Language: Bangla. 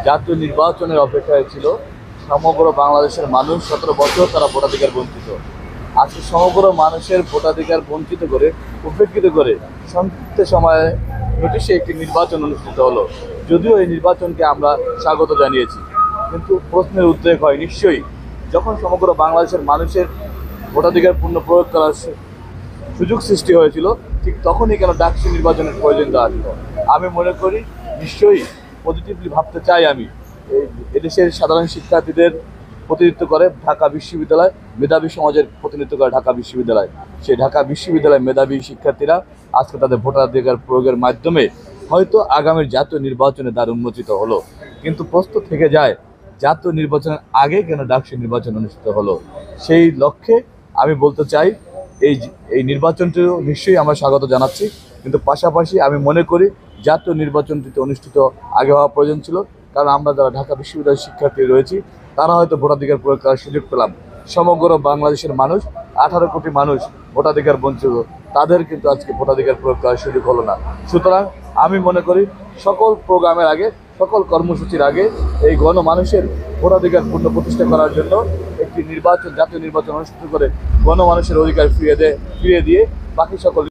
জাতীয় নির্বাচনের অপেক্ষায় ছিল সমগ্র বাংলাদেশের মানুষ। 17 বছর তারা ভোটাধিকার বঞ্চিত। আজকে সমগ্র মানুষের ভোটাধিকার বঞ্চিত করে, উপেক্ষিত করে সংক্ষিপ্ত সময়ে নোটিশে একটি নির্বাচন অনুষ্ঠিত হলো। যদিও এই নির্বাচনকে আমরা স্বাগত জানিয়েছি, কিন্তু প্রশ্নের উদ্রেক হয় নিশ্চয়ই যখন সমগ্র বাংলাদেশের মানুষের ভোটাধিকার পূর্ণ প্রয়োগ করার সুযোগ সৃষ্টি হয়েছিল, ঠিক তখনই কেন ডাকসু নির্বাচনের প্রয়োজনীয়তা আসলো। আমি মনে করি নিশ্চয়ই পজিটিভলি ভাবতে চাই আমি। এদেশের সাধারণ শিক্ষার্থীদের প্রতিনিধিত্ব করে ঢাকা বিশ্ববিদ্যালয়, মেধাবী সমাজের প্রতিনিধিত্ব করে ঢাকা বিশ্ববিদ্যালয়। সেই ঢাকা বিশ্ববিদ্যালয়ের মেধাবী শিক্ষার্থীরা আজকে তাদের ভোটাধিকার প্রয়োগের মাধ্যমে হয়তো আগামীর জাতীয় নির্বাচনে দ্বার উন্মোচিত হলো। কিন্তু প্রশ্ন থেকে যায়, জাতীয় নির্বাচনের আগে কেন ডাকসু নির্বাচন অনুষ্ঠিত হলো? সেই লক্ষ্যে আমি বলতে চাই, এই এই নির্বাচনটিও নিশ্চয়ই আমরা স্বাগত জানাচ্ছি, কিন্তু পাশাপাশি আমি মনে করি জাতীয় নির্বাচনটিতে অনুষ্ঠিত আগে হওয়া প্রয়োজন ছিল। কারণ আমরা যারা ঢাকা বিশ্ববিদ্যালয়ের শিক্ষার্থী রয়েছি, তারা হয়তো ভোটাধিকার প্রয়োগ করার সুযোগ পেলাম। সমগ্র বাংলাদেশের মানুষ, 18 কোটি মানুষ ভোটাধিকার বঞ্চিত, তাদের কিন্তু আজকে ভোটাধিকার প্রয়োগ করার সুযোগ হলো না। সুতরাং আমি মনে করি সকল প্রোগ্রামের আগে, সকল কর্মসূচির আগে এই গণমানুষের ভোটাধিকার পূর্ণ প্রতিষ্ঠা করার জন্য একটি নির্বাচন, জাতীয় নির্বাচন অনুষ্ঠিত করে গণমানুষের অধিকার ফিরিয়ে দিয়ে বাকি সকল